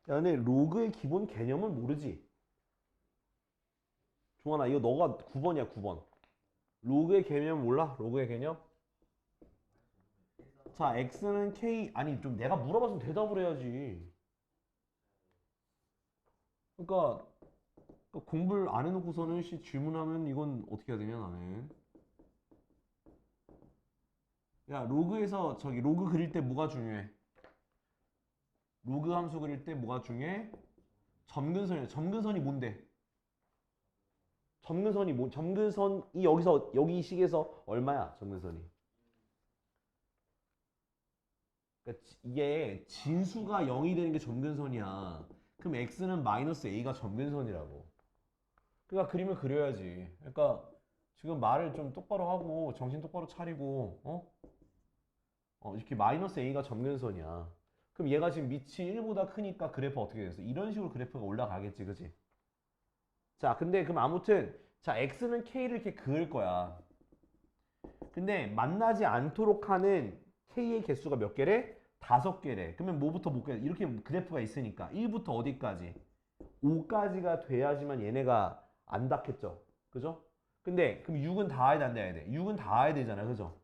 야, 근데 로그의 기본 개념은 모르지. 종환아, 이거 너가 9번이야, 9번. 로그의 개념 몰라? 로그의 개념? 자, x는 k, 아니, 좀 내가 물어봤으면 대답을 해야지. 그러니까, 공부를 안 해놓고서는 질문하면 이건 어떻게 해야 되냐, 나는. 야, 로그에서 저기 로그 그릴 때 뭐가 중요해? 로그 함수 그릴 때 뭐가 중요해? 점근선이야. 점근선이 뭔데? 점근선이 뭐, 점근선이 여기서, 여기 이 식에서 얼마야? 점근선이. 그러니까 이게 진수가 0이 되는 게 점근선이야. 그럼 x는 마이너스 a가 점근선이라고. 그러니까 그림을 그려야지. 그러니까 지금 말을 좀 똑바로 하고 정신 똑바로 차리고 이렇게 마이너스 a가 점근선이야. 그럼 얘가 지금 밑이 1보다 크니까 그래프 어떻게 됐어? 이런 식으로 그래프가 올라가겠지, 그지? 자, 근데 그럼 아무튼 자 x는 k를 이렇게 그을 거야. 근데 만나지 않도록 하는 k의 개수가 몇 개래? 5개래. 그러면 뭐부터 못 개? 이렇게 그래프가 있으니까 1부터 어디까지? 5까지가 돼야지만 얘네가 안 닿겠죠. 그죠? 근데 그럼 6은 닿아야 돼, 안 닿아야 돼? 6은 닿아야 되잖아. 그죠?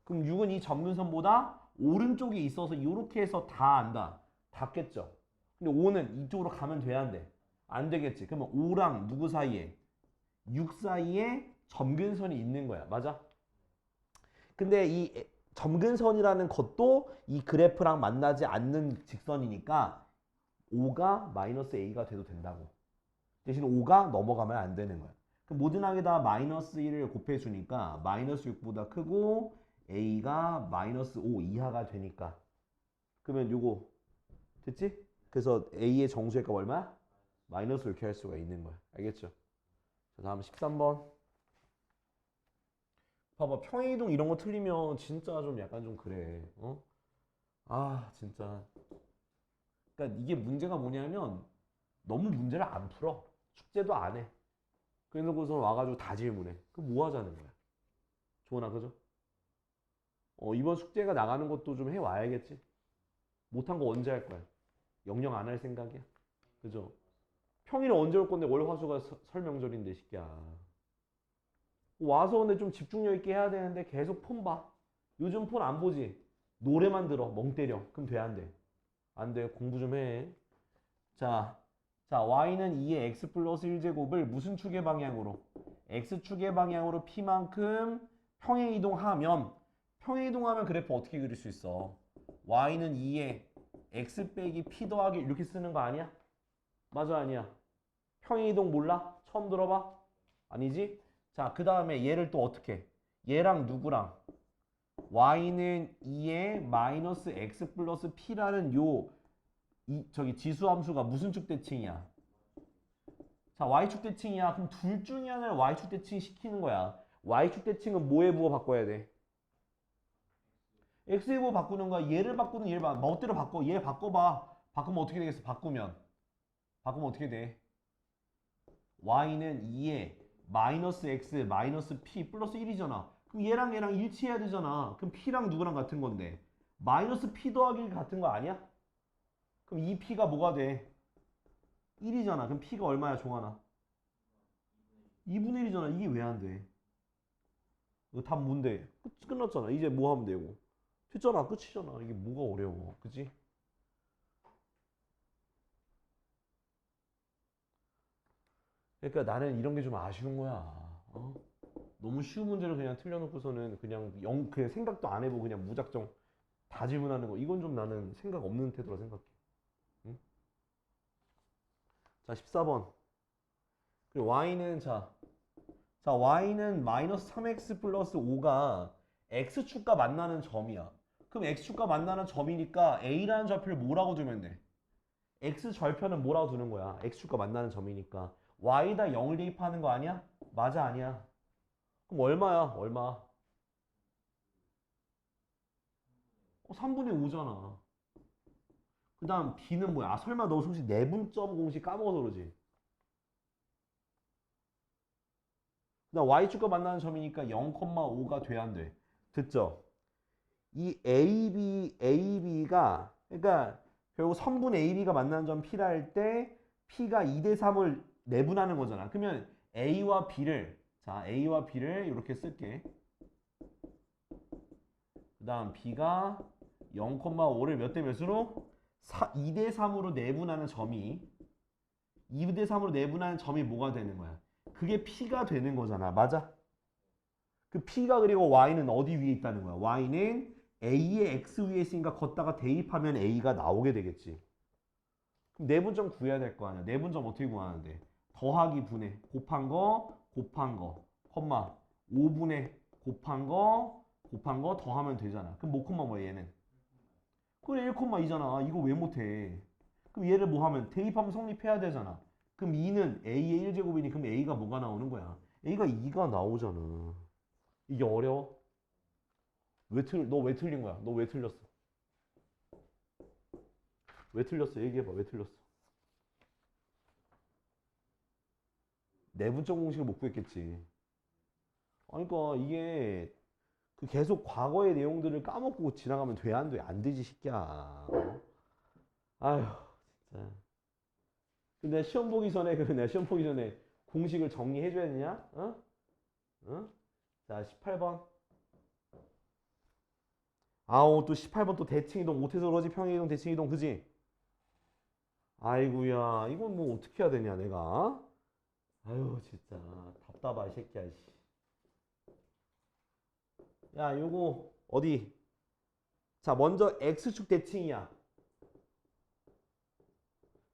그럼 6은 이 점근선보다 오른쪽에 있어서 이렇게 해서 다 안다. 닿겠죠. 근데 5는 이쪽으로 가면 돼야 안 돼? 안 되겠지. 그러면 5랑 누구 사이에? 6 사이에 점근선이 있는 거야. 맞아? 근데 이 점근선이라는 것도 이 그래프랑 만나지 않는 직선이니까 5가 마이너스 a가 돼도 된다고. 대신 5가 넘어가면 안 되는 거야. 그럼 모든 항에다 마이너스 1을 곱해주니까 마이너스 6보다 크고 a가 마이너스 5 이하가 되니까 그러면 요거 됐지? 그래서 a의 정수의 값 얼마야? 마이너스 이렇게 할 수가 있는 거야. 알겠죠? 자, 다음 13번. 봐봐, 평행이동 이런 거 틀리면 진짜 좀 약간 좀 그래. 어? 아, 진짜. 그러니까 이게 문제가 뭐냐면 너무 문제를 안 풀어. 숙제도 안 해. 그래놓고서 와가지고 다 질문해. 그럼 뭐 하자는 거야? 좋으나, 그죠? 이번 숙제가 나가는 것도 좀 해와야겠지? 못한 거 언제 할 거야? 영영 안 할 생각이야? 그죠? 평일에 언제 올 건데 월, 화, 수가 설 명절인데, 새끼야. 와서 근데 좀 집중력 있게 해야 되는데 계속 폰 봐. 요즘 폰 안 보지? 노래만 들어. 멍 때려. 그럼 돼, 안 돼? 안 돼. 공부 좀 해. 자, 자, y는 2의 x 플러스 1제곱을 무슨 축의 방향으로? x축의 방향으로 p만큼 평행 이동하면 평행 이동하면 그래프 어떻게 그릴 수 있어? y는 2의 x 빼기 p 더하기 이렇게 쓰는 거 아니야? 맞아, 아니야? 평행 이동 몰라? 처음 들어봐? 아니지? 자, 그 다음에 얘를 또 어떻게? 얘랑 누구랑? y는 2의 마이너스 x 플러스 p라는 저기 지수함수가 무슨 축대칭이야? 자, y축 대칭이야. 그럼 둘 중에 하나를 y축 대칭 시키는 거야. y축 대칭은 뭐에 부호 바꿔야 돼? x에 부호 바꾸는 거야. 얘를 바꾸는 얘를 멋대로 바꿔. 얘 바꿔봐. 바꾸면 어떻게 되겠어? 바꾸면 어떻게 돼? y는 2에 마이너스 x 마이너스 p 플러스 1이잖아. 그럼 얘랑 얘랑 일치해야 되잖아. 그럼 p랑 누구랑 같은 건데? 마이너스 p 더하기 1 같은 거 아니야? 그럼 이 p가 뭐가 돼? 1이잖아. 그럼 p가 얼마야, 종아나? 2분의 1이잖아. 이게 왜 안 돼? 이거 답 뭔데? 끝났잖아. 이제 뭐 하면 되고. 됐잖아. 끝이잖아. 이게 뭐가 어려워. 그지? 그러니까 나는 이런 게 좀 아쉬운 거야. 너무 쉬운 문제를 그냥 틀려놓고서는 그냥 생각도 안 해보고 그냥 무작정 다 질문하는 거. 이건 좀 나는 생각 없는 태도라 생각해. 응? 자, 14번. 그리고 y는 마이너스 3x 플러스 5가 x축과 만나는 점이야. 그럼 x축과 만나는 점이니까 a라는 좌표를 뭐라고 두면 돼? x절편은 뭐라고 두는 거야? x축과 만나는 점이니까. y다 0을 대입하는 거 아니야? 맞아, 아니야? 그럼 얼마야? 얼마? 3분의 5잖아. 그 다음 b는 뭐야? 아, 설마 너 혹시 내분점 공식 까먹어서 그러지? 그 다음 y축과 만나는 점이니까 0,5가 돼야 안 돼. 듣죠? 이 AB가 그러니까 결국 선분 AB가 만나는 점 P라 할 때 P가 2대 3을 내분하는 거잖아. 그러면 A와 B를 이렇게 쓸게. 그 다음 B가 0,5를 몇 대 몇으로? 2대 3으로 내분하는 점이 2대 3으로 내분하는 점이 뭐가 되는 거야? 그게 P가 되는 거잖아. 맞아? 그 P가 그리고 Y는 어디 위에 있다는 거야? Y는 A의 X 위에 있으니까 걷다가 대입하면 A가 나오게 되겠지. 그럼 내분점 구해야 될 거 아니야. 내분점 어떻게 구하는데? 더하기 분의 곱한 거 콤마 5분의 곱한 거 더하면 되잖아. 그럼 뭐 콤마 뭐야 얘는? 그래 1,2잖아. 이거 왜 못해? 그럼 얘를 뭐 하면 대입하면 성립해야 되잖아. 그럼 2는 A의 1제곱이니 그럼 A가 뭐가 나오는 거야? A가 2가 나오잖아. 이게 어려워? 너 왜 틀린 거야? 너 왜 틀렸어? 왜 틀렸어? 얘기해봐. 왜 틀렸어? 내분점 공식을 못 구했겠지. 아니, 그러니까 이게 그 계속 과거의 내용들을 까먹고 지나가면 돼? 안 돼? 안 되지, 새끼야. 어? 아휴, 진짜. 근데 시험 보기 전에, 내가 시험 보기 전에 공식을 정리해줘야 되냐? 어? 어? 자, 18번. 아우, 또 18번 또 대칭이동 못해서 그러지. 평행이동, 대칭이동, 그지? 아이고야, 이건 뭐 어떻게 해야 되냐, 내가? 아유, 진짜. 답답하, 이 새끼야, 씨. 야, 요거, 어디? 자, 먼저 X축 대칭이야.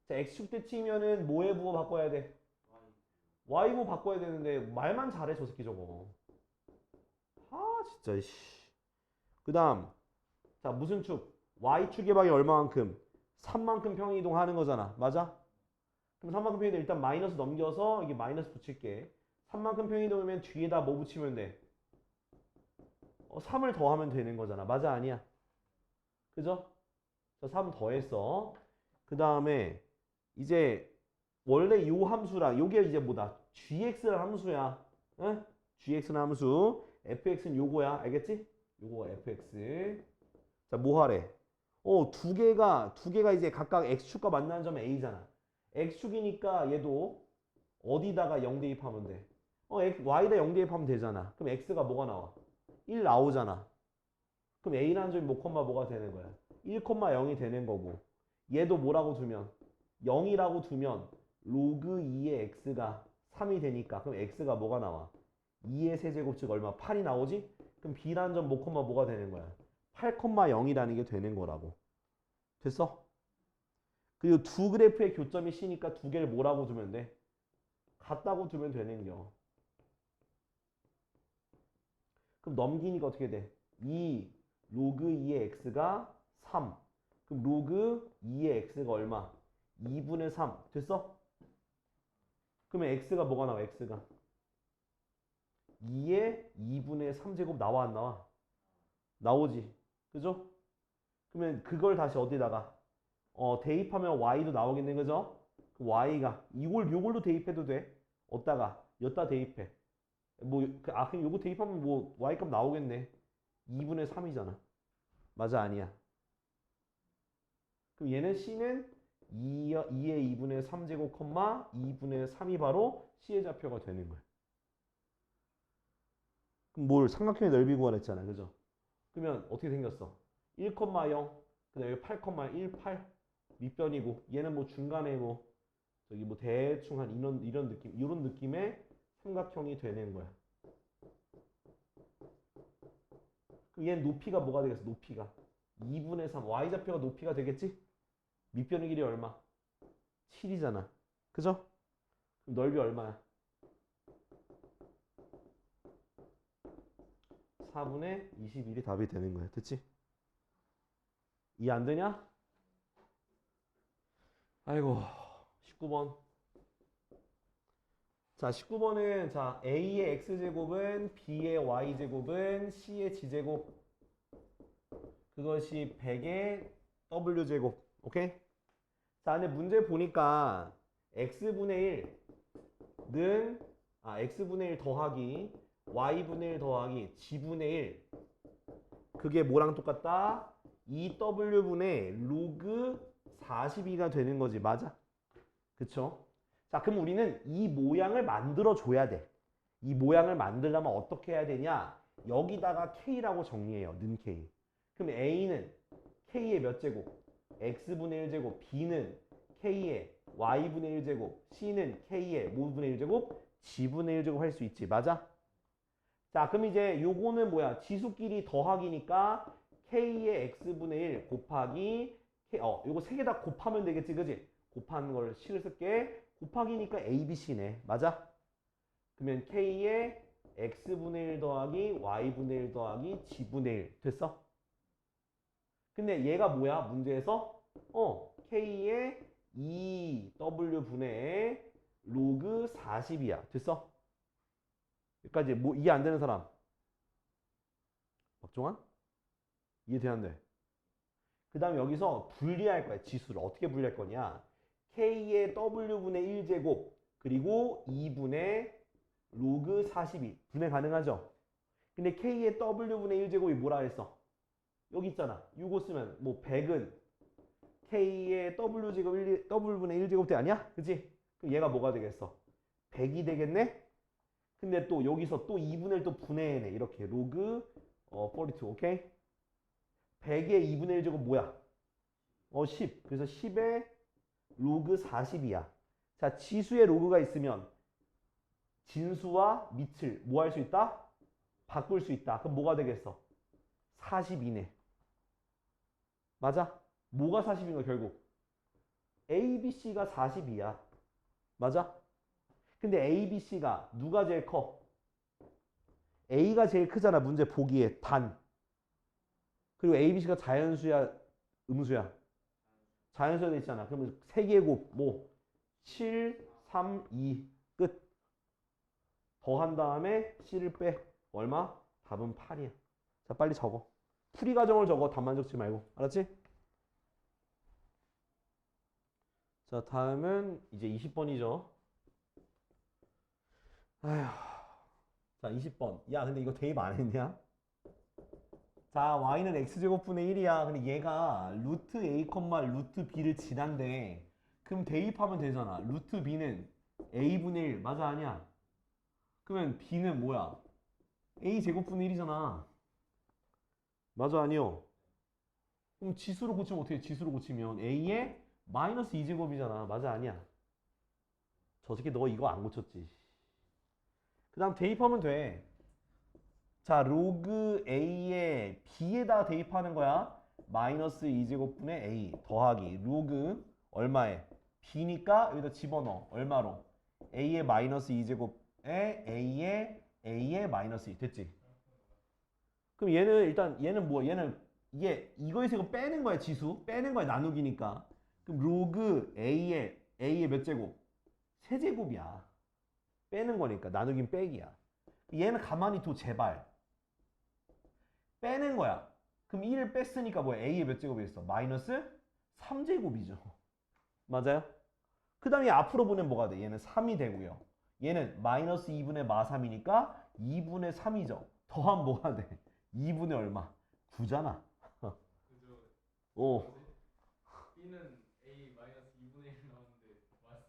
자, X축 대칭이면은 뭐에 부호 바꿔야 돼? Y 부호 바꿔야 되는데, 말만 잘해, 저 새끼 저거. 아, 진짜, 씨. 그 다음, 자, 무슨 축? Y축의 방이 얼마만큼? 3만큼 평행이동 하는 거잖아. 맞아? 그럼 3만큼 평행이동 일단 마이너스 넘겨서 이게 마이너스 붙일게. 3만큼 평행이동이면 뒤에다 뭐 붙이면 돼? 3을 더하면 되는 거잖아. 맞아? 아니야? 그죠? 자, 3 더했어. 그 다음에 이제 원래 요 함수랑 요게 이제 뭐다? gx라는 함수야. 응? gx는 함수. fx는 요거야. 알겠지? 요거가 fx. 자, 뭐 하래? 두 개가 이제 각각 x축과 만나는 점이 a잖아. x축이니까 얘도 어디다가 0 대입하면 돼? y에다 0 대입하면 되잖아. 그럼 x가 뭐가 나와? 1 나오잖아. 그럼 a라는 점이 뭐 콤마 뭐가 되는 거야? 1,0이 되는 거고. 얘도 뭐라고 두면? 0이라고 두면 로그 2의 x가 3이 되니까 그럼 x가 뭐가 나와? 2의 세제곱 즉 얼마? 8이 나오지? 그럼 b라는 점 뭐 콤마 뭐가 되는 거야? 8,0이라는 게 되는 거라고. 됐어? 그리고 두 그래프의 교점이 C니까 두 개를 뭐라고 두면 돼? 같다고 두면 되는겨. 그럼 넘기니까 어떻게 돼? 2 로그 2의 x가 3. 그럼 로그 2의 x가 얼마? 2분의 3. 됐어? 그러면 x가 뭐가 나와? x가 2의 2분의 3제곱 나와 안 나와? 나오지. 그죠? 그러면 그걸 다시 어디다가 대입하면 y도 나오겠네. 그죠? 그 y가 요걸로 대입해도 돼. 어디다가 여기다 대입해. 그럼 요거 대입하면 뭐 y값 나오겠네. 2분의 3이잖아. 맞아? 아니야? 그럼 얘는 C는 2의 2분의 3제곱, 2분의 3이 바로 C의 좌표가 되는 거야. 그럼 뭘 삼각형의 넓이 구하랬잖아. 그죠? 그러면 어떻게 생겼어? 1,0, 그 다음에 8,18 밑변이고 얘는 뭐 중간에 저기 대충 한 이런 느낌, 이런 느낌의 삼각형이 되는 거야. 그럼 얘는 높이가 뭐가 되겠어? 높이가 2분의 3, y좌표가 높이가 되겠지? 밑변의 길이 얼마? 7이잖아. 그죠? 그럼 넓이 얼마야? 4분의 21이 답이 되는 거야. 됐지? 이해 안 되냐? 아이고, 19번. 자, 19번은 자, A의 X제곱은 B의 Y제곱은 C의 G제곱 그것이 100의 W제곱. 오케이? 자, 근데 문제 보니까 X분의 1는 X분의 1 더하기 Y분의 1 더하기 G분의 1 그게 뭐랑 똑같다? 2W분의 로그 42가 되는 거지. 맞아? 그쵸? 자, 그럼 우리는 이 모양을 만들어 줘야 돼. 이 모양을 만들려면 어떻게 해야 되냐? 여기다가 K라고 정리해요. 는 K. 그럼 A는 K의 몇 제곱? X분의 1제곱. B는 K의 Y분의 1제곱. C는 K의 뭐분의 1제곱? G분의 1제곱 할 수 있지. 맞아? 자, 그럼 이제 요거는 뭐야? 지수끼리 더하기니까 K의 X분의 1 곱하기 요거 세 개 다 곱하면 되겠지. 그지? 곱하는 걸 식을 쓸게. 곱하기니까 ABC네. 맞아? 그러면 K의 X분의 1 더하기 Y분의 1 더하기 G분의 1 됐어? 근데 얘가 뭐야? 문제에서 K의 2W분의 로그 40이야. 됐어? 여기까지 뭐 이해 안 되는 사람? 박종환? 이해돼 안 돼? 그 다음에 여기서 분리할 거야. 지수를. 어떻게 분리할 거냐? K의 W분의 1제곱 그리고 2분의 로그 42 분해 가능하죠? 근데 K의 W분의 1제곱이 뭐라 했어? 여기 있잖아. 이거 쓰면 뭐 100은 K의 W제곱 W분의 1제곱 대 아니야? 그치? 그럼 얘가 뭐가 되겠어? 100이 되겠네? 근데 또 여기서 또 2분의 1 또 분해해내. 이렇게 로그 42 오케이? 100의 2분의 1제곱 뭐야? 10. 그래서 10의 로그 40이야. 자, 지수의 로그가 있으면 진수와 밑을 뭐 할 수 있다? 바꿀 수 있다. 그럼 뭐가 되겠어? 42네. 맞아? 뭐가 40인 거야 결국? ABC가 42야. 맞아? 근데 ABC가 누가 제일 커? A가 제일 크잖아. 문제 보기에 단. 그리고 ABC가 자연수야, 음수야? 자연수가 돼 있잖아. 그러면 세개곱 뭐 7, 3, 2 끝. 더한 다음에 C를 빼. 얼마? 답은 8이야. 자, 빨리 적어. 풀이 과정을 적어. 답만 적지 말고. 알았지? 자, 다음은 이제 20번이죠. 아휴. 자, 20번. 야, 근데 이거 대입 안 했냐? 자, y는 x제곱분의 1이야. 근데 얘가 루트 a, 루트 b를 지난데 그럼 대입하면 되잖아. 루트 b는 a분의 1. 맞아, 아니야? 그러면 b는 뭐야? a 제곱분의 1이잖아. 맞아, 아니요? 그럼 지수로 고치면 어떻게 해? 지수로 고치면 a의 마이너스 2제곱이잖아. 맞아, 아니야? 저 새끼 너 이거 안 고쳤지. 그 다음 대입하면 돼. 자, 로그 a에 b에다 대입하는 거야. 마이너스 2제곱분의 a 더하기 로그 얼마에? b니까 여기다 집어넣어. 얼마로? a의 마이너스 2제곱에 a의 마이너스 2 됐지? 그럼 얘는 일단 얘는 뭐야? 얘는 이거에서 이거 빼는 거야. 지수 빼는 거야. 나누기니까. 그럼 로그 a의 몇 제곱? 세제곱이야. 빼는 거니까 나누긴 빼기야. 얘는 가만히 둬 제발. 빼는 거야. 그럼 1을 뺐으니까 뭐야? a의 몇 제곱이 있어? 마이너스 3제곱이죠. 맞아요? 그 다음에 앞으로 보내면 뭐가 돼? 얘는 3이 되고요. 얘는 마이너스 2분의 마3이니까 2분의 3이죠. 더하면 뭐가 돼? 2분의 얼마? 9잖아. 그죠. 오. B는 A 마이너스 2분의 1 나오는데 맞.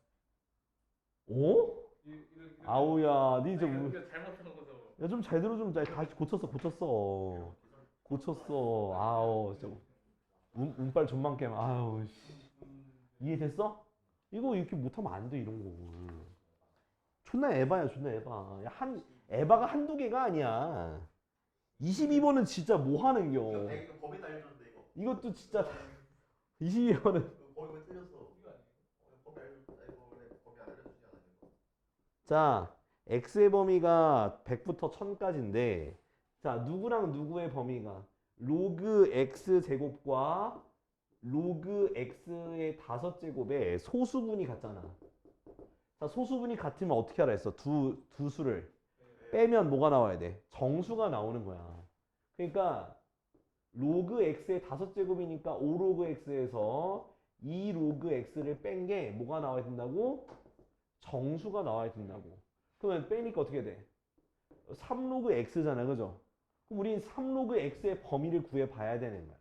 오? 이렇게 아우야, 니 좀, 이거 잘못한 거죠. 야, 좀 잘 들어 좀. 다시 고쳤어. 아우, 진짜. 운빨 존만 깨면. 아우, 씨. 이해됐어? 이거 이렇게 못하면 안 돼, 이런 거. 존나 에바야, 존나 에바. 야, 에바가 한두 개가 아니야. 22번은 진짜 뭐 하는겨. 이거 범위 다 알려줬는데 이거. 이것도 진짜 22번은. 이거 범위 왜 틀렸어? 이거 아니에요? 범위 알려줬. 이거 원래 범위 안 알려주지 않아 이거. 자, x의 범위가 100부터 1000까지인데 자, 누구랑 누구의 범위가 로그 x 제곱과 로그 x의 5제곱에 소수분이 같잖아. 자, 소수분이 같으면 어떻게 하라 했어? 두 수를 빼면 뭐가 나와야 돼? 정수가 나오는 거야. 그러니까 로그 x의 5제곱이니까 5로그 x에서 2로그 x를 뺀 게 뭐가 나와야 된다고? 정수가 나와야 된다고. 그러면 빼니까 어떻게 돼? 3로그 x잖아. 그죠? 그럼 우린 3로그 x의 범위를 구해봐야 되는 거야.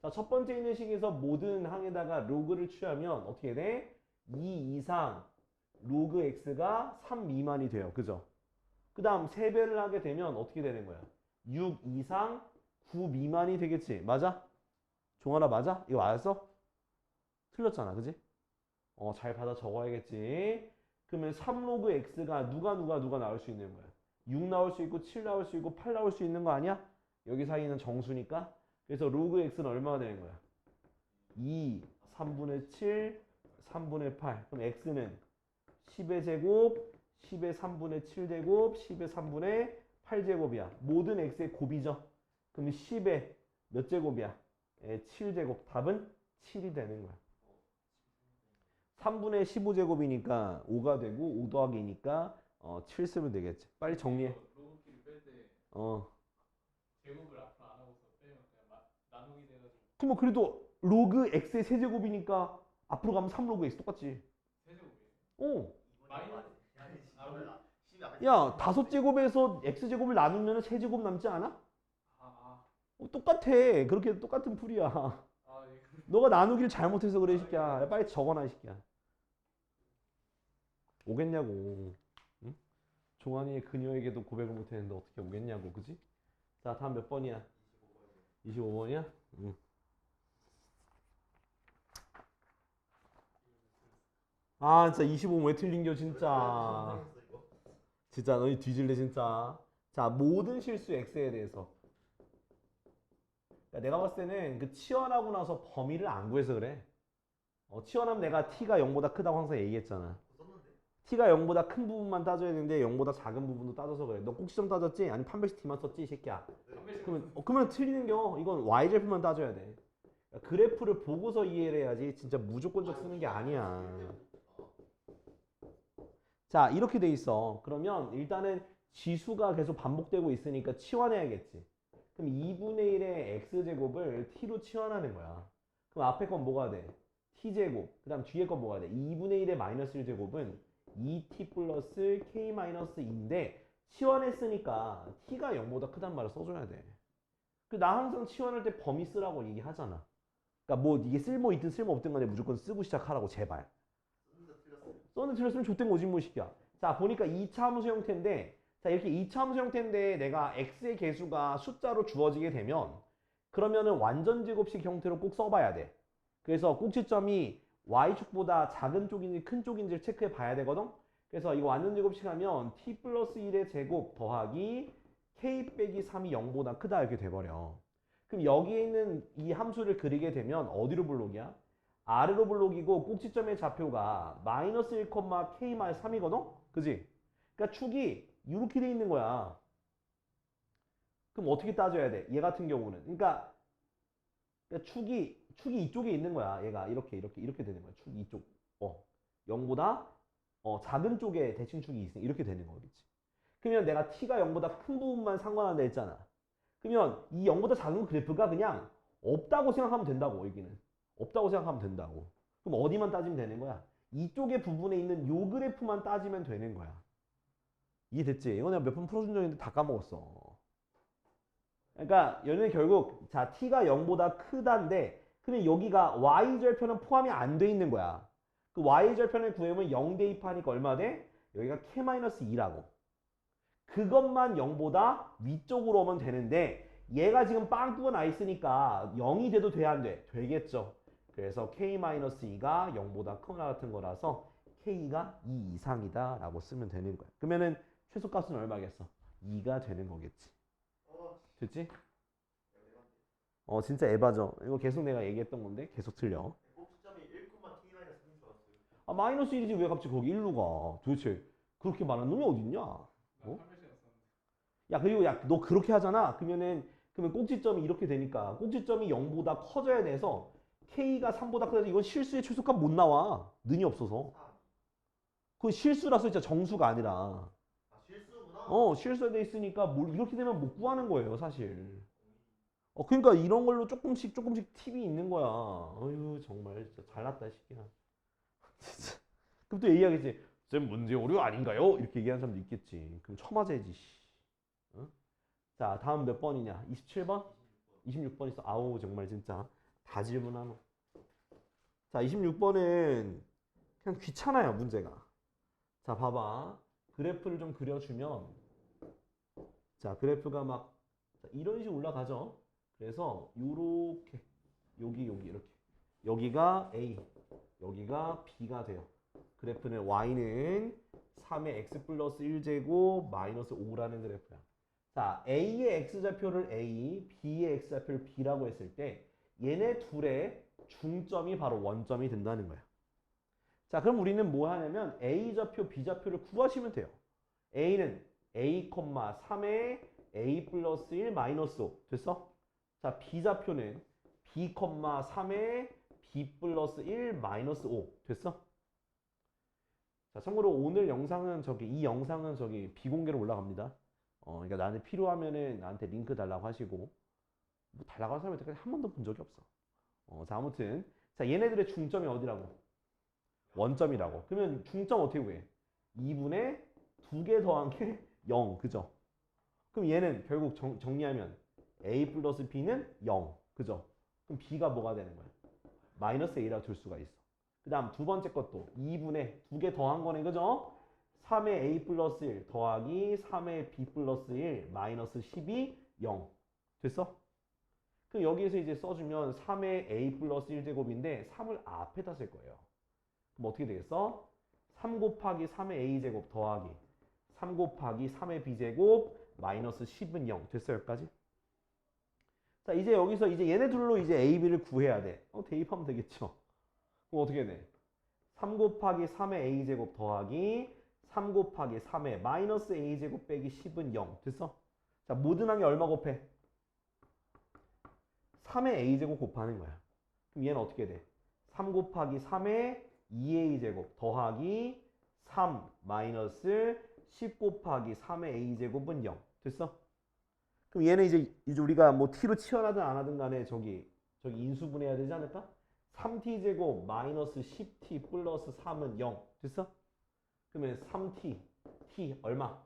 자, 첫 번째 있는 식에서 모든 항에다가 로그를 취하면 어떻게 돼? 2 이상 로그 x가 3 미만이 돼요. 그죠? 그 다음 3배를 하게 되면 어떻게 되는 거야? 6 이상 9 미만이 되겠지. 맞아? 종아나 맞아? 이거 맞았어? 틀렸잖아. 그지? 잘 받아 적어야겠지. 그러면 3로그 x가 누가 나올 수 있는 거야? 6 나올 수 있고 7 나올 수 있고 8 나올 수 있는 거 아니야? 여기 사이는 정수니까. 그래서 로그 x는 얼마가 되는 거야? 2, 3분의 7, 3분의 8. 그럼 x는 10의 제곱, 10의 3분의 7제곱, 10의 3분의 8제곱이야. 모든 x의 곱이죠. 그럼 10의 몇 제곱이야? 7제곱. 답은 7이 되는 거야. 3분의 15제곱이니까 5가 되고 5 더하기 2니까 7 쓰면 되겠지. 빨리 정리해. 로그끼리 뺄때 어. 제곱을 앞으로 안 하고서 빼면 그냥 나누기 돼가지고 그럼 그래도 로그 x의 세제곱이니까 앞으로 가면 3로그 x 똑같지. 세제곱이에요. 마이너스. 야, 5제곱에서 x제곱을 나누면 세제곱 남지 않아? 아, 똑같아. 그렇게 똑같은 풀이야. 예. 너가 나누기를 잘못해서 그래, 이 새끼야. 야, 빨리 적어놔, 이 새끼야. 오겠냐고. 응? 종환이 그녀에게도 고백을 못했는데 어떻게 오겠냐고, 그지? 자, 다음 몇 번이야? 25번이야? 응. 아, 진짜 25번 왜 틀린겨, 진짜. 진짜 너희 뒤질래, 진짜. 자, 모든 실수 x에 대해서. 그러니까 내가 봤을 때는 그 치환하고 나서 범위를 안 구해서 그래. 치환하면 내가 t가 0보다 크다고 항상 얘기했잖아. t가 0보다 큰 부분만 따져야 되는데 0보다 작은 부분도 따져서 그래. 너 꼭지점 따졌지? 아니 판별식 t만 썼지, 이 새끼야. 그러면 틀리는겨. 이건 y절표만 따져야 돼. 그러니까 그래프를 보고서 이해를 해야지 진짜 무조건적 쓰는 게 아니야. 자, 이렇게 돼 있어. 그러면 일단은 지수가 계속 반복되고 있으니까 치환해야겠지. 그럼 2분의 1의 x제곱을 t로 치환하는 거야. 그럼 앞에 건 뭐가 돼? t제곱. 그 다음 뒤에 건 뭐가 돼? 2분의 1의 마이너스 1제곱은 2t 플러스 k 마이너스 2인데 치환했으니까 t가 0보다 크단 말을 써줘야 돼. 나 항상 치환할 때 범위 쓰라고 얘기하잖아. 그러니까 뭐 이게 쓸모 있든 쓸모 없든 간에 무조건 쓰고 시작하라고, 제발. 썼는데 틀렸으면 좆된 거지 뭐, 시키야. 자, 보니까 2차 함수 형태인데, 자, 이렇게 2차 함수 형태인데 내가 x의 개수가 숫자로 주어지게 되면 그러면은 완전 제곱식 형태로 꼭 써봐야 돼. 그래서 꼭지점이 y축보다 작은 쪽인지 큰 쪽인지를 체크해 봐야 되거든. 그래서 이거 완전 제곱식 하면 t 플러스 1의 제곱 더하기 k 빼기 3이 0보다 크다 이렇게 돼버려. 그럼 여기에 있는 이 함수를 그리게 되면 어디로 블록이야? 아래로 블록이고 꼭지점의 좌표가 마이너스 1, k 말 3이거든? 그지? 그러니까 축이 이렇게 돼 있는 거야. 그럼 어떻게 따져야 돼? 얘 같은 경우는. 그러니까 축이 이쪽에 있는 거야. 얘가 이렇게 되는 거야. 축이 이쪽. 0보다 작은 쪽에 대칭축이 있으니 이렇게 되는 거겠지. 그러면 내가 t가 0보다 큰 부분만 상관한다 했잖아. 그러면 이 0보다 작은 그래프가 그냥 없다고 생각하면 된다고, 여기는. 없다고 생각하면 된다고. 그럼 어디만 따지면 되는 거야? 이쪽의 부분에 있는 요 그래프만 따지면 되는 거야. 이해됐지? 이거 내가 몇 번 풀어준 적 있는데 다 까먹었어. 그러니까 얘는 결국 자 t가 0보다 크다인데 근데 여기가 y절편은 포함이 안 돼 있는 거야. 그 y절편을 구해보면 0 대입하니까 얼마 돼? 여기가 k-2라고. 그것만 0보다 위쪽으로 오면 되는데 얘가 지금 빵 뚫어 나 있으니까 0이 돼도 돼, 안 돼? 되겠죠. 그래서 k-2가 0보다 크거나 같은 거라서 k가 2 이상이다 라고 쓰면 되는 거야. 그러면은 최소값은 얼마겠어? 2가 되는 거겠지. 됐지? 진짜 에바죠. 이거 계속 내가 얘기했던 건데 계속 틀려. 꼭지점이 1,k-3인 줄 알았어요. 아, 마이너스 1이지 왜 갑자기 거기 1로 가? 도대체 그렇게 많은 놈이 어딨냐? 야, 그리고 야, 너 그렇게 하잖아. 그러면 꼭지점이 이렇게 되니까 꼭지점이 0보다 커져야 돼서 k가 3보다 크다. 이건 실수의 최소값 못 나와. 는이 없어서. 그건 실수라서 진짜 정수가 아니라. 실수구나. 실수가 돼 있으니까 이렇게 되면 못 구하는 거예요, 사실. 그러니까 이런 걸로 조금씩 팁이 있는 거야. 어휴, 정말 진짜 잘났다, 시키나. 진짜. 그럼 또 얘기하겠지. 쌤, 문제 오류 아닌가요? 이렇게 얘기하는 사람도 있겠지. 그럼 처맞아야지. 응? 자, 다음 몇 번이냐? 27번? 26번 있어. 아우, 정말 진짜. 다 질문하노. 자, 26번은 그냥 귀찮아요, 문제가. 자, 봐봐. 그래프를 좀 그려주면, 자, 그래프가 막 이런 식으로 올라가죠. 그래서 요렇게 여기 이렇게 여기가 A, 여기가 B가 돼요. 그래프는 Y는 3의 X 플러스 1제곱 마이너스 5라는 그래프야. 자, A의 X좌표를 A, B의 X좌표를 B라고 했을 때 얘네 둘의 중점이 바로 원점이 된다는 거야. 자, 그럼 우리는 뭐 하냐면 A좌표, B좌표를 구하시면 돼요. A는 A, 3에 A 플러스 1 마이너스 5 됐어? 자, B좌표는 B, 3에 B 플러스 1 마이너스 5 됐어? 자, 참고로 오늘 영상은 이 영상은 비공개로 올라갑니다. 그러니까 나한테 필요하면은 나한테 링크 달라고 하시고, 뭐 달라고 하는 사람 여태까지 한 번도 본 적이 없어. 자, 아무튼 자, 얘네들의 중점이 어디라고? 원점이라고. 그러면 중점 어떻게 구해? 2분의 2개 더한 게 0, 그죠? 그럼 얘는 결국 정리하면 A 플러스 B는 0, 그죠? 그럼 B가 뭐가 되는 거야? 마이너스 A라고 둘 수가 있어. 그 다음 두 번째 것도 2분의 2개 더한 거네, 그죠? 3의 A 플러스 1 더하기 3의 B 플러스 1 마이너스 12, 0. 됐어? 그럼 여기에서 이제 써주면 3의 A 플러스 1제곱인데 3을 앞에다 쓸 거예요. 그럼 어떻게 되겠어? 3 곱하기 3의 A제곱 더하기 3 곱하기 3의 B제곱 마이너스 10은 0. 됐어, 여기까지? 자, 이제 여기서 이제 얘네 둘로 이제 A, B를 구해야 돼. 대입하면 되겠죠. 그럼 어떻게 돼? 3 곱하기 3의 A제곱 더하기 3 곱하기 3의 마이너스 A제곱 빼기 10은 0. 됐어? 자, 모든 항이 얼마 곱해? 3의 A제곱 곱하는 거야. 그럼 얘는 어떻게 돼? 3 곱하기 3의 2A제곱 더하기 3 마이너스 10 곱하기 3의 A제곱은 0. 됐어? 그럼 얘는 이제 우리가 뭐 t로 치환하든 안 하든 간에 저기 인수분해해야 되지 않을까? 3t제곱 마이너스 10t 플러스 3은 0. 됐어? 그러면 3t, t 얼마?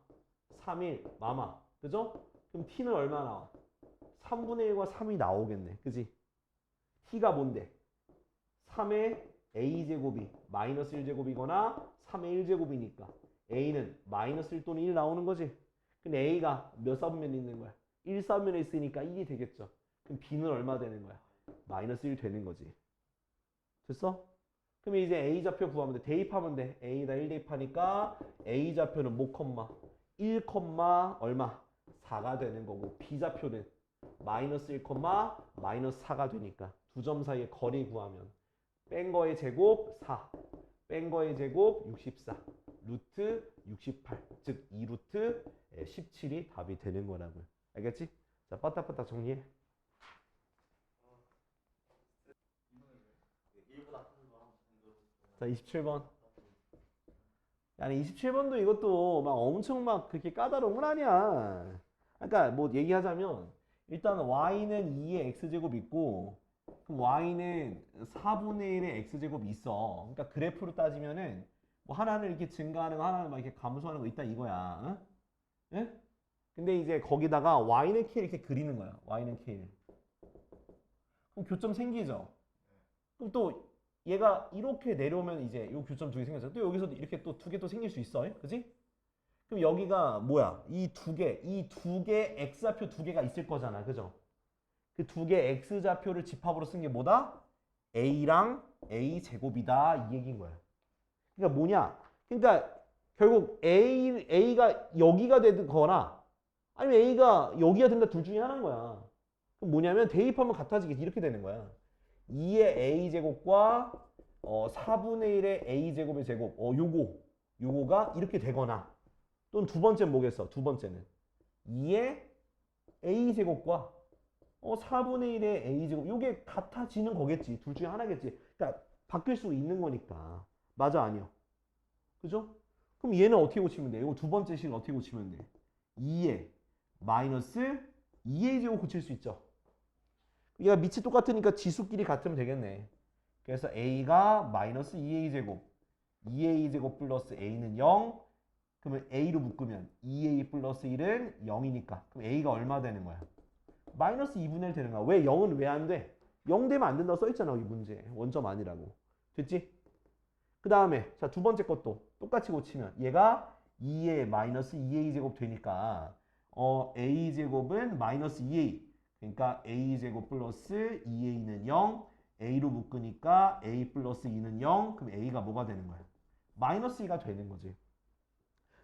3일 마마. 그죠? 그럼 t는 얼마 나와? 3분의 1과 3이 나오겠네. 그지? t가 뭔데? 3의 a제곱이 마이너스 1제곱이거나 3의 1제곱이니까 a는 마이너스 1 또는 1 나오는 거지. 근데 a가 몇 사분면에 있는 거야? 1사분면에 있으니까 1이 되겠죠. 그럼 b는 얼마 되는 거야? 마이너스 1 되는 거지. 됐어? 그럼 이제 A좌표 구하면 돼. 대입하면 돼. A에다 1 대입하니까 A좌표는 뭐 콤마? 1, 얼마? 4가 되는 거고 B좌표는 마이너스 1, 마이너스 4가 되니까 두 점 사이의 거리 구하면 뺀 거의 제곱 4, 뺀 거의 제곱 64, 루트 68, 즉 2루트 17이 답이 되는 거라고요. 알겠지? 자, 빠딱빠딱 정리해. 1보다 큰 거 한번 자, 27번. 아니 27번도 이것도 막 엄청 막 그렇게 까다로운 건 아니야. 그러니까 뭐 얘기하자면 일단 y는 2의 x제곱 있고 그럼 y는 4분의 1의 x제곱이 있어. 그러니까 그래프로 따지면은 뭐 하나는 이렇게 증가하는 거 하나는 막 이렇게 감소하는 거 있다 이거야. 응? 응? 근데 이제 거기다가 y는 k 이렇게 그리는 거야. y는 k. 그럼 교점 생기죠. 그럼 또 얘가 이렇게 내려오면 이제 요 교점 두 개 생겼잖아. 또 여기서 이렇게 또 두 개 또 생길 수 있어. 그지? 그럼 여기가 뭐야? 이 두 개 x좌표 두 개가 있을 거잖아. 그죠? 그 두 개 x좌표를 집합으로 쓴 게 뭐다? a랑 a 제곱이다. 이 얘기인 거야. 그러니까 뭐냐? 그러니까 결국 a가 여기가 되거나 아니면 a가 여기가 된다 둘 중에 하나인 거야. 그럼 뭐냐면 대입하면 같아지겠지. 이렇게 되는 거야. 2의 a제곱과 4분의 1의 a제곱의 제곱 요거가 이렇게 되거나 또는 두 번째는 뭐겠어? 두 번째는 2의 a제곱과 4분의 1의 a제곱 요게 같아지는 거겠지. 둘 중에 하나겠지. 그러니까 바뀔 수 있는 거니까. 맞아 아니야? 그죠? 그럼 얘는 어떻게 고치면 돼? 이거 두 번째 식은 어떻게 고치면 돼? 2의 마이너스 2의 제곱 고칠 수 있죠. 얘가 밑이 똑같으니까 지수끼리 같으면 되겠네. 그래서 a가 마이너스 2a제곱 2a제곱 플러스 a는 0. 그러면 a로 묶으면 2a 플러스 1은 0이니까 그럼 a가 얼마 되는 거야? 마이너스 2분의 1 되는 거야. 왜 0은 왜 안 돼? 0 되면 안 된다고 써있잖아 여기 문제. 원점 아니라고. 됐지? 그 다음에 자 두 번째 것도 똑같이 고치면 얘가 2의 마이너스 2a제곱 되니까 a제곱은 마이너스 2a 그러니까 a제곱 플러스 2a는 0 a로 묶으니까 a 플러스 2는 0 그럼 a가 뭐가 되는 거야? 마이너스 2가 되는 거지.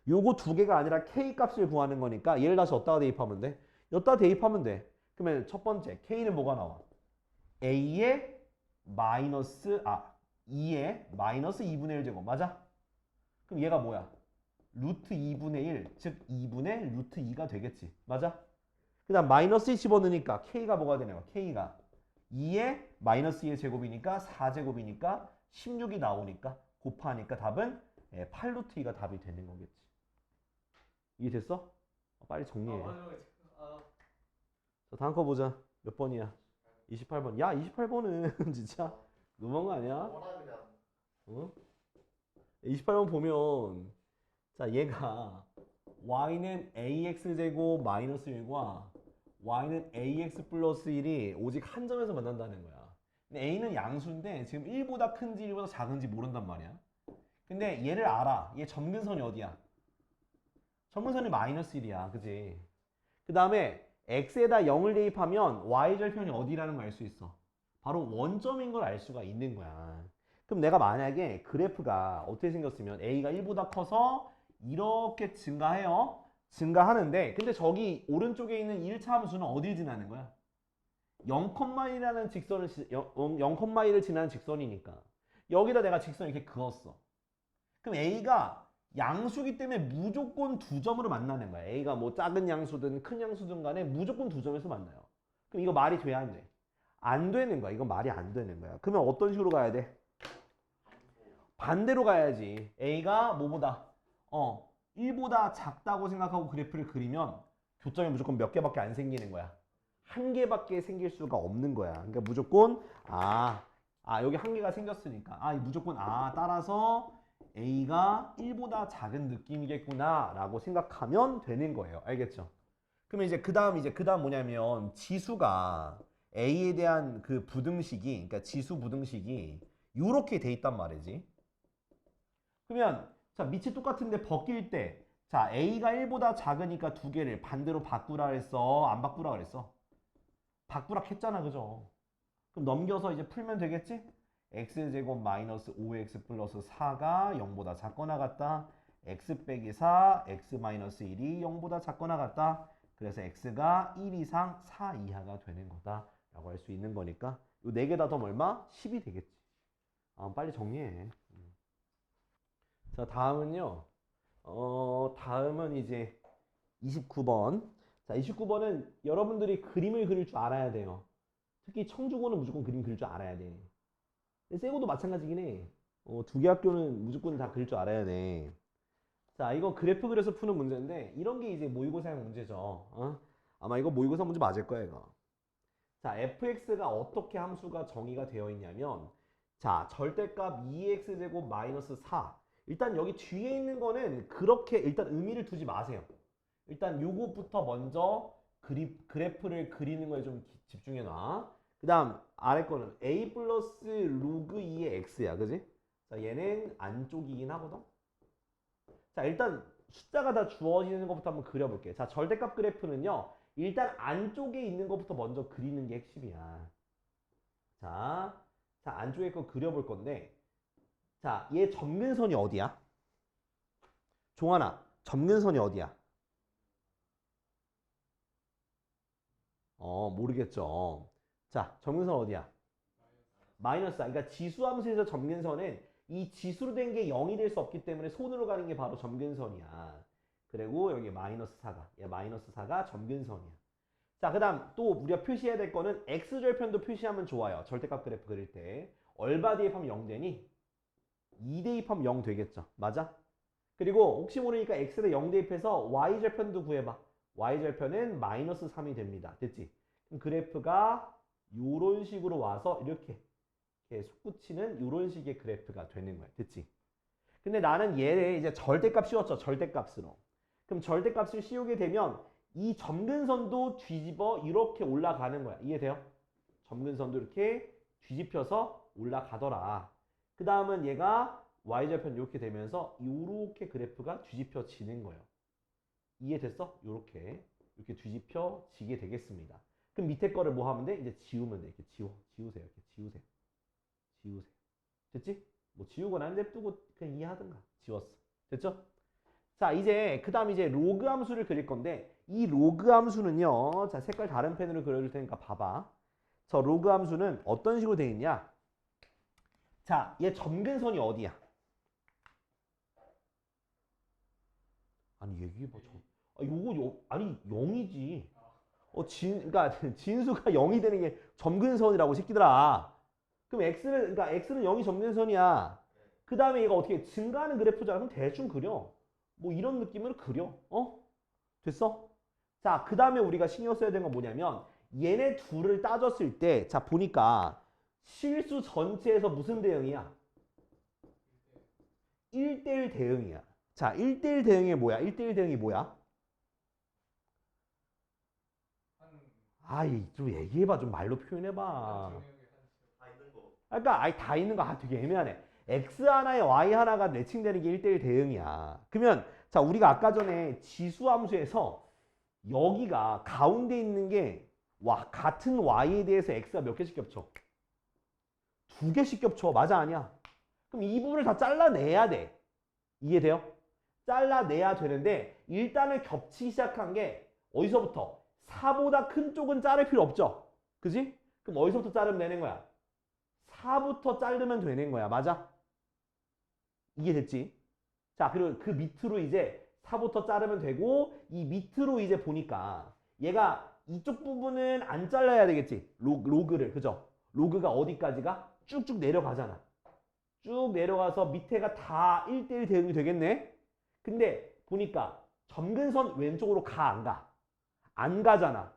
요거 두 개가 아니라 k 값을 구하는 거니까 얘를 다시 어디다가 대입하면 돼? 여기다 대입하면 돼. 그러면 첫 번째 k는 뭐가 나와? a의 마이너스 2의 마이너스 2분의 1 제곱 맞아? 그럼 얘가 뭐야? 루트 2분의 1 즉 2분의 루트 2가 되겠지 맞아? 그 다음 마이너스 2 집어넣으니까 k가 뭐가 되냐? k가 2의 마이너스 2의 제곱이니까 4제곱이니까 16이 나오니까 곱하니까 답은 8루트 2가 답이 되는 거겠지. 이해됐어? 빨리 정리해. 자, 다음 거 보자. 몇 번이야? 28번. 야, 28번은 진짜 너무한 거 아니야? 뭐라 그냥. 어? 28번 보면 자, 얘가 y는 ax제곱 마이너스 1과 y는 ax 플러스 1이 오직 한 점에서 만난다는 거야. 근데 a는 양수인데 지금 1보다 큰지 1보다 작은지 모른단 말이야. 근데 얘를 알아. 얘 점근선이 어디야? 점근선이 마이너스 1이야. 그지? 그 다음에 x에다 0을 대입하면 y절편이 어디라는 걸 알 수 있어. 바로 원점인 걸 알 수가 있는 거야. 그럼 내가 만약에 그래프가 어떻게 생겼으면 a가 1보다 커서 이렇게 증가해요. 증가하는데 근데 저기 오른쪽에 있는 1차 함수는 어딜 지나는 거야? 0,1이라는 직선을 0,1을 지나는 직선이니까 여기다 내가 직선 이렇게 그었어. 그럼 a가 양수기 때문에 무조건 두 점으로 만나는 거야. a가 뭐 작은 양수든 큰 양수든 간에 무조건 두 점에서 만나요. 그럼 이거 말이 돼야 안 돼? 안 되는 거야. 이건 말이 안 되는 거야. 그러면 어떤 식으로 가야 돼? 반대로 가야지. a가 뭐보다 1보다 작다고 생각하고 그래프를 그리면 교점이 무조건 몇 개밖에 안 생기는 거야. 한 개밖에 생길 수가 없는 거야. 그러니까 무조건 여기 한 개가 생겼으니까 무조건 따라서 a가 1보다 작은 느낌이겠구나 라고 생각하면 되는 거예요. 알겠죠? 그러면 이제 그 다음 뭐냐면 지수가 a에 대한 그 부등식이 그러니까 지수 부등식이 요렇게 돼 있단 말이지. 그러면 자 밑이 똑같은데 벗길 때 자 a가 1보다 작으니까 두 개를 반대로 바꾸라 그랬어? 안 바꾸라 그랬어? 바꾸라 했잖아. 그죠? 그럼 넘겨서 이제 풀면 되겠지? x제곱 마이너스 5x 플러스 4가 0보다 작거나 같다. x 빼기 4, x 마이너스 1이 0보다 작거나 같다. 그래서 x가 1 이상 4 이하가 되는 거다 라고 할 수 있는 거니까 요 4개 다 더하면 얼마? 10이 되겠지. 빨리 정리해. 자 다음은요 다음은 이제 29번. 자 29번은 여러분들이 그림을 그릴 줄 알아야 돼요. 특히 청주고는 무조건 그림 그릴 줄 알아야 돼. 세고도 마찬가지긴 해. 두 개 학교는 무조건 다 그릴 줄 알아야 돼. 자, 이거 그래프 그려서 푸는 문제인데 이런 게 이제 모의고사형 문제죠. 아마 이거 모의고사 문제 맞을 거야, 이거. 자, fx가 어떻게 함수가 정의가 되어 있냐면 자, 절대값 2x제곱 마이너스 4. 일단 여기 뒤에 있는 거는 그렇게 일단 의미를 두지 마세요. 일단 요것부터 먼저 그래프를 그리는 거에 좀 집중해 놔. 그 다음 아래 거는 a 플러스 로그 2의 x야. 그지? 자, 얘는 안쪽이긴 하거든. 자, 일단 숫자가 다 주어지는 것부터 한번 그려볼게. 자, 절대값 그래프는요. 일단 안쪽에 있는 것부터 먼저 그리는 게 핵심이야. 자, 안쪽에 거 그려볼 건데 자, 얘 점근선이 어디야? 종환아, 점근선이 어디야? 모르겠죠. 자, 점근선 어디야? 마이너스. 그러니까 지수함수에서 점근선은 이 지수로 된 게 0이 될 수 없기 때문에 손으로 가는 게 바로 점근선이야. 그리고 여기 마이너스 4가. 얘 마이너스 4가 점근선이야. 자, 그 다음 또 우리가 표시해야 될 거는 x절편도 표시하면 좋아요. 절대값 그래프 그릴 때. 얼마 대입하면 0 되니? 2 대입하면 0 되겠죠. 맞아? 그리고 혹시 모르니까 x를 0 대입해서 y절편도 구해봐. y절편은 마이너스 3이 됩니다. 됐지? 그럼 그래프가 요런 식으로 와서 이렇게 솟구치는 요런 식의 그래프가 되는 거야. 됐지? 근데 나는 얘를 이제 절대값 씌웠죠. 절대값으로. 그럼 절대값을 씌우게 되면 이 점근선도 뒤집어 이렇게 올라가는 거야. 이해돼요? 점근선도 이렇게 뒤집혀서 올라가더라. 그 다음은 얘가 y절편 이렇게 되면서 이렇게 그래프가 뒤집혀지는 거예요. 이해됐어? 이렇게 뒤집혀지게 되겠습니다. 그럼 밑에 거를 뭐 하면 돼? 이제 지우면 돼. 이렇게 지우세요. 이렇게 지우세요. 됐지? 뭐 지우거나 냅두고 그냥 이해하든가. 지웠어. 됐죠? 자, 이제 그 다음 이제 로그 함수를 그릴 건데 이 로그 함수는요. 자, 색깔 다른 펜으로 그려줄 테니까 봐봐. 저 로그 함수는 어떤 식으로 되어 있냐? 자, 얘 점근선이 어디야? 아니 얘기해봐. 아니 0이지. 그러니까 진수가 0이 되는 게 점근선이라고 새끼들아. 그럼 x는 0이 점근선이야. 그 다음에 얘가 어떻게 증가하는 그래프잖아. 그럼 대충 그려. 뭐 이런 느낌으로 그려. 됐어? 자, 그 다음에 우리가 신경 써야 되는 건 뭐냐면 얘네 둘을 따졌을 때 자 보니까 실수 전체에서 무슨 대응이야? 1대1 대응이야. 자, 1대1 대응이 뭐야? 1대1 대응이 뭐야? 아이, 좀 얘기해봐. 좀 말로 표현해봐. 다 있는 거. 그러니까 아이 다 있는 거 되게 애매하네. x 하나에 y 하나가 매칭되는 게 1대1 대응이야. 그러면 자, 우리가 아까 전에 지수함수에서 여기가 가운데 있는 게 같은 y에 대해서 x가 몇 개씩 겹쳐? 2개씩 겹쳐. 맞아 아니야? 그럼 이 부분을 다 잘라내야 돼. 이해돼요? 잘라내야 되는데 일단은 겹치기 시작한 게 어디서부터? 4보다 큰 쪽은 자를 필요 없죠? 그지? 그럼 어디서부터 자르면 되는 거야? 4부터 자르면 되는 거야. 맞아? 이해됐지? 자, 그리고 그 밑으로 이제 4부터 자르면 되고 이 밑으로 이제 보니까 얘가 이쪽 부분은 안 잘라야 되겠지? 로그를. 그죠? 로그가 어디까지가? 쭉쭉 내려가잖아. 쭉 내려가서 밑에가 다 1대1 대응이 되겠네? 근데 보니까 점근선 왼쪽으로 가, 안 가? 안 가잖아.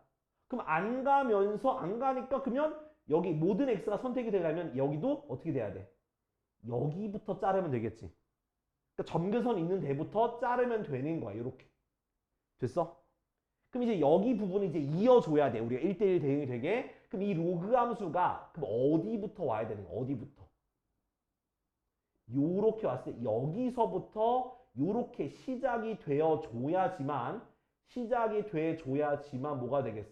그럼 안 가면서 안 가니까 그러면 여기 모든 x가 선택이 되려면 여기도 어떻게 돼야 돼? 여기부터 자르면 되겠지. 그러니까 점근선 있는 데부터 자르면 되는 거야. 이렇게. 됐어? 그럼 이제 여기 부분이 이제 이어줘야 돼. 우리가 1대1 대응이 되게. 그럼 이 로그 함수가 그럼 어디부터 와야 되는 거야? 어디부터? 요렇게 왔을 때 여기서부터 요렇게 시작이 되어줘야지만 뭐가 되겠어?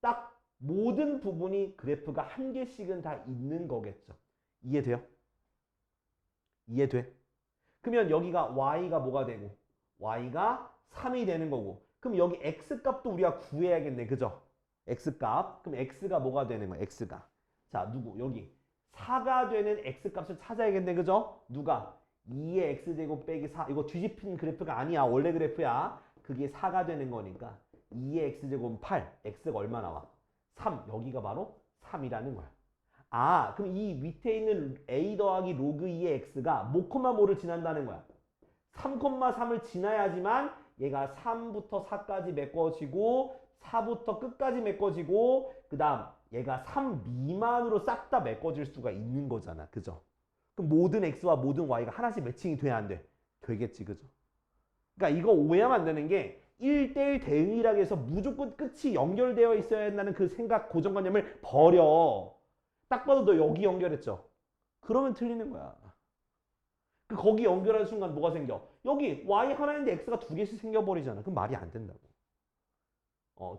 딱 모든 부분이 그래프가 한 개씩은 다 있는 거겠죠. 이해돼요? 이해돼? 그러면 여기가 y가 뭐가 되고 y가 3이 되는 거고 그럼 여기 x값도 우리가 구해야겠네. 그죠? x값. 그럼 x가 뭐가 되는 거야? x가. 자, 누구? 여기 4가 되는 x값을 찾아야겠네. 그죠? 누가? 2의 x제곱 빼기 4. 이거 뒤집힌 그래프가 아니야. 원래 그래프야. 그게 4가 되는 거니까 2의 x제곱은 8. x가 얼마 나와? 3. 여기가 바로 3이라는 거야. 아, 그럼 이 밑에 있는 a 더하기 로그 2의 x가 뭐를 지난다는 거야. 3,3을 지나야지만 얘가 3부터 4까지 메꿔지고 4부터 끝까지 메꿔지고 그 다음 얘가 3 미만으로 싹 다 메꿔질 수가 있는 거잖아. 그죠? 그럼 모든 x와 모든 y가 하나씩 매칭이 돼야 안 돼? 되겠지. 그죠? 그러니까 이거 오해하면 안 되는 게 1대1 대응이라고 해서 무조건 끝이 연결되어 있어야 한다는 그 생각 고정관념을 버려. 딱 봐도 너 여기 연결했죠? 그러면 틀리는 거야. 거기 연결하는 순간 뭐가 생겨? 여기 y 하나인데 x가 2개씩 생겨버리잖아. 그럼 말이 안 된다고.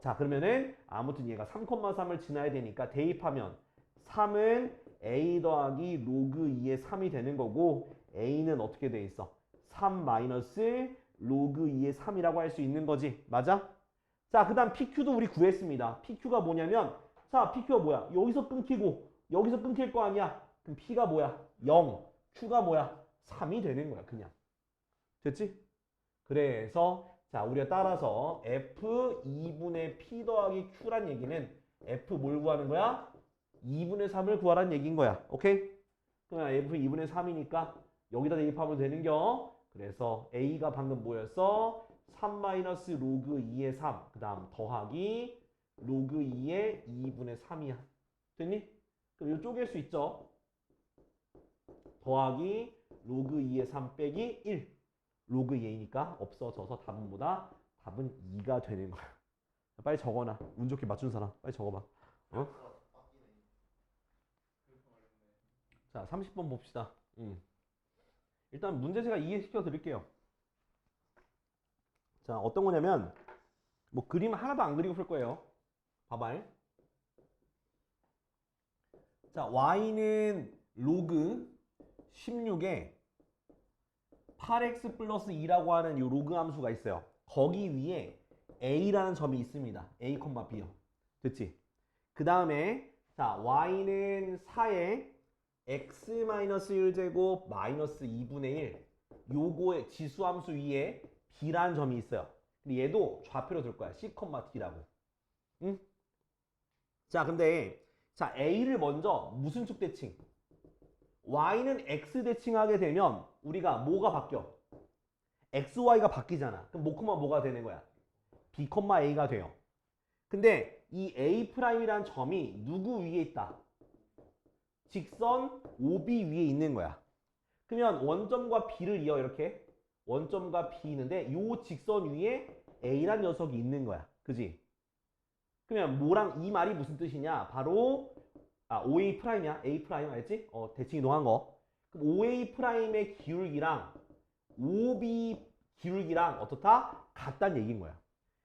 자, 그러면은 아무튼 얘가 3,3을 지나야 되니까 대입하면 3은 a 더하기 로그 2의 3이 되는 거고 a는 어떻게 돼 있어? 3 마이너스 로그 2의 3이라고 할 수 있는 거지. 맞아? 자, 그 다음 PQ도 우리 구했습니다. PQ가 뭐냐면 자, PQ가 뭐야? 여기서 끊기고 여기서 끊길 거 아니야? 그럼 P가 뭐야? 0. Q가 뭐야? 3이 되는 거야. 그냥. 됐지? 그래서 자, 우리가 따라서 F 2분의 P 더하기 Q란 얘기는 F 뭘 구하는 거야? 2분의 3을 구하라는 얘기인 거야. 오케이? 그럼 F 2분의 3이니까 여기다 대입하면 되는겨. 그래서 A가 방금 뭐였어? 3 마이너스 로그 2의 3. 그 다음 더하기 로그 2의 2분의 3이야. 됐니? 그럼 이거 쪼갤 수 있죠? 더하기 로그 2의 3 빼기 1. 로그 2니까 없어져서 답은 뭐다? 답은 2가 되는 거야. 빨리 적어놔. 운 좋게 맞춘 사람. 빨리 적어봐. 어? 바뀌네. 자, 30번 봅시다. 일단 문제 제가 이해시켜 드릴게요. 자, 어떤 거냐면 뭐 그림 하나도 안 그리고 풀 거예요. 봐봐요. 자, y는 로그 16에 8x 플러스 2라고 하는 이 로그 함수가 있어요. 거기 위에 a라는 점이 있습니다. a, b요. 됐지? 그 다음에 자, y는 4에 x-1제곱 마이너스 2분의 1 요거의 지수함수 위에 b라는 점이 있어요. 근데 얘도 좌표로 둘 거야. c, d라고. 응? 자, 근데 자, a를 먼저 무슨 쪽 대칭? y는 x 대칭하게 되면 우리가 뭐가 바뀌어? xy가 바뀌잖아. 그럼 뭐가 되는 거야? b, a가 돼요. 근데 이 a'이란 점이 누구 위에 있다? 직선 OB 위에 있는 거야. 그러면 원점과 B를 이어 이렇게 원점과 B 있는데 요 직선 위에 A란 녀석이 있는 거야. 그지? 그러면 뭐랑 이 말이 무슨 뜻이냐? 바로 OA 프라임이야. A 프라임 알지? 대칭 이동한 거. 그럼 OA 프라임의 기울기랑 OB 기울기랑 어떻다? 같다는 얘기인 거야.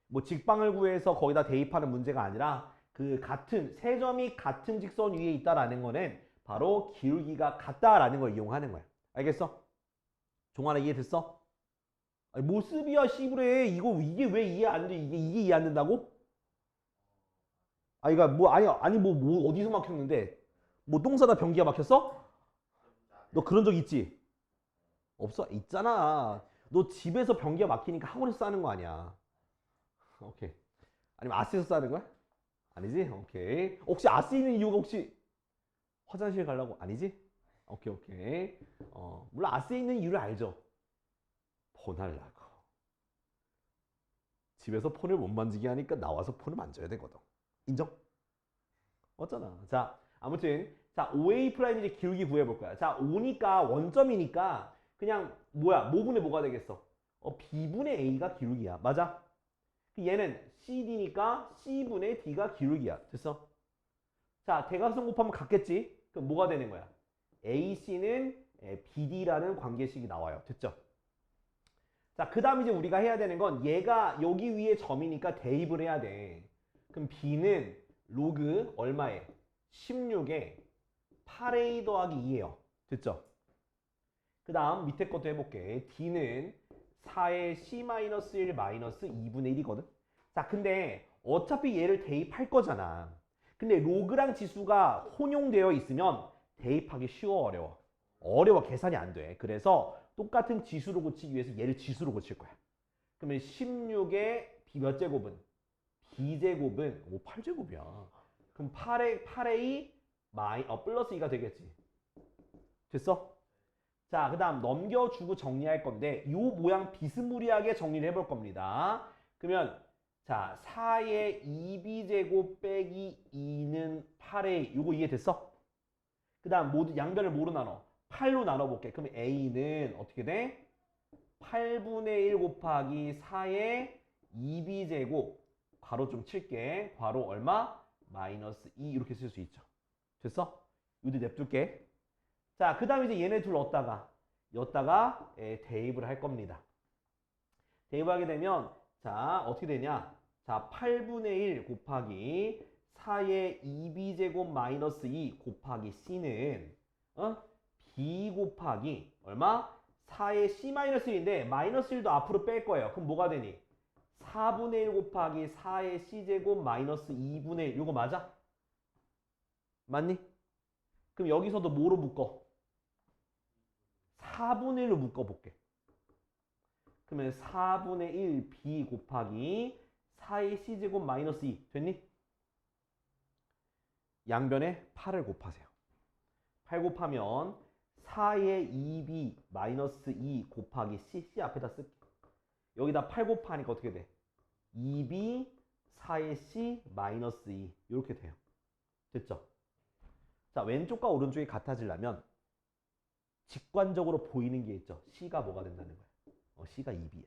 뭐 직방을 구해서 거기다 대입하는 문제가 아니라 그 같은 세 점이 같은 직선 위에 있다라는 거는 바로 기울기가 같다라는 걸 이용하는 거야. 알겠어? 종아나 이해됐어? 아니, 모습이야 씨부래. 이게 왜 이해 안 돼? 이게 이해 안 된다고? 이거 뭐 아니 뭐 어디서 막혔는데? 뭐 똥 싸다 변기가 막혔어? 너 그런 적 있지? 없어? 있잖아. 너 집에서 변기가 막히니까 학원에서 싸는 거 아니야. 오케이. 아니면 아스에서 싸는 거야? 아니지? 오케이. 혹시 아스 있는 이유가 혹시 화장실 가려고? 아니지? 오케이. 물론 아스에 있는 이유를 알죠? 폰 하려고. 집에서 폰을 못 만지게 하니까 나와서 폰을 만져야 되거든. 인정? 어쩌나. 자, 아무튼 자, OA 프라임 이제 기울기 구해볼 거야. 자, 5니까 원점이니까 그냥 뭐분의 뭐가 되겠어? B분의 A가 기울기야. 맞아? 얘는 CD니까 C분의 D가 기울기야. 됐어? 자, 대각선 곱하면 같겠지? 그럼 뭐가 되는 거야? AC는 BD라는 관계식이 나와요. 됐죠? 자, 그 다음 이제 우리가 해야 되는 건 얘가 여기 위에 점이니까 대입을 해야 돼. 그럼 B는 로그 얼마에? 16에 8A 더하기 2예요. 됐죠? 그 다음 밑에 것도 해볼게. D는 4에 C-1 마이너스 2분의 1이거든? 자, 근데 어차피 얘를 대입할 거잖아. 근데 로그랑 지수가 혼용되어 있으면 대입하기 쉬워, 어려워? 어려워, 계산이 안 돼. 그래서 똑같은 지수로 고치기 위해서 얘를 지수로 고칠 거야. 그러면 16의 B 몇 제곱은? B제곱은 8제곱이야. 그럼 8A 플러스 2가 되겠지. 됐어? 자, 그 다음 넘겨주고 정리할 건데 이 모양 비스무리하게 정리를 해볼 겁니다. 그러면 자, 4의 2b제곱 빼기 2는 8a. 요거 이해됐어? 그 다음 모두 양변을 뭐로 나눠? 8로 나눠볼게. 그러면 a는 어떻게 돼? 8분의 1 곱하기 4의 2b제곱 괄호 좀 칠게. 괄호 얼마? 마이너스 2 이렇게 쓸 수 있죠. 됐어? 이것도 냅둘게. 자, 그 다음에 이제 얘네 둘 여기다가 대입을 할 겁니다. 대입하게 되면 자, 어떻게 되냐? 자, 8분의 1 곱하기 4의 2b제곱 마이너스 2 곱하기 c는 b 곱하기 얼마? 4의 c 마이너스 1인데 마이너스 1도 앞으로 뺄 거예요. 그럼 뭐가 되니? 4분의 1 곱하기 4의 c제곱 마이너스 2분의 1. 이거 맞아? 맞니? 그럼 여기서도 뭐로 묶어? 4분의 1로 묶어볼게. 그러면 4분의 1 b 곱하기 4의 c제곱 마이너스 2 됐니? 양변에 8을 곱하세요. 8 곱하면 4의 2b 마이너스 2 곱하기 c 앞에다 쓸게. 여기다 8 곱하니까 어떻게 돼? 2b 4의 c 마이너스 2 이렇게 돼요. 됐죠? 자, 왼쪽과 오른쪽이 같아지려면 직관적으로 보이는 게 있죠. c가 뭐가 된다는 거야? c가 2b야.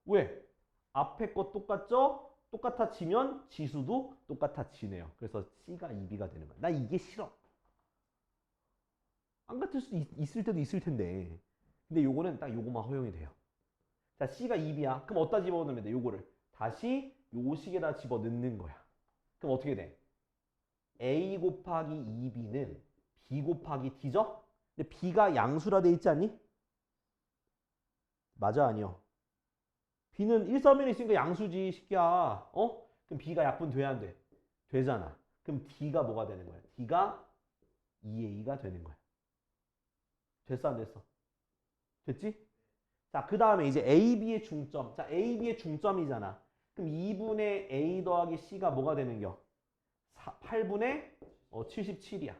왜? 앞에 거 똑같죠? 똑같아지면 지수도 똑같아지네요. 그래서 c가 2b가 되는 거야. 나 이게 싫어. 안 같을 수도 있을 때도 있을 텐데. 근데 요거는 딱 요거만 허용이 돼요. 자, C가 2B야. 그럼 어디다 집어넣으면 돼? 요거를. 다시 요 식에다 집어넣는 거야. 그럼 어떻게 돼? A 곱하기 2B는 B 곱하기 D죠? 근데 B가 양수라 돼 있지 않니? 맞아, 아니요? B는 1사면에 있으니까 양수지, 새끼야. 어? 그럼 B가 약분돼야 안 돼? 되잖아. 그럼 D가 뭐가 되는 거야? D가 2A가 되는 거야. 됐어, 안 됐어? 됐지? 자, 그 다음에 이제 AB의 중점. 자, AB의 중점이잖아. 그럼 2분의 A 더하기 C가 뭐가 되는겨? 8분의 77이야.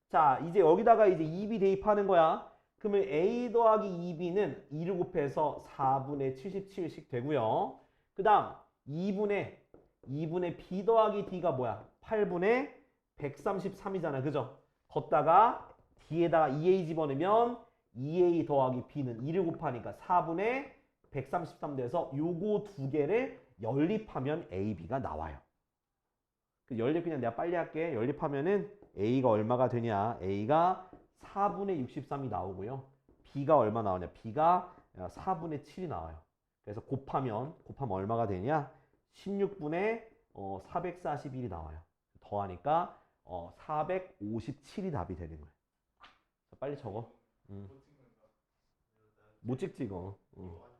자, 이제 여기다가 이제 2B 대입하는 거야. 그러면 A 더하기 2B는 2를 곱해서 4분의 77씩 되고요. 그 다음 2분의 B 더하기 D가 뭐야? 8분의 133이잖아. 그죠? 걷다가 D에다가 2A 집어넣으면 2A 더하기 B는 2를 곱하니까 4분의 133 돼서 요거 두 개를 연립하면 AB가 나와요. 그 연립 그냥 내가 빨리 할게. 연립하면은 A가 얼마가 되냐? A가 4분의 63이 나오고요. B가 얼마 나오냐? B가 4분의 7이 나와요. 그래서 곱하면 얼마가 되냐? 16분의 441이 나와요. 더하니까 457이 답이 되는 거예요. 자, 빨리 적어. 못 찍는다. 못 찍지 이거. 이거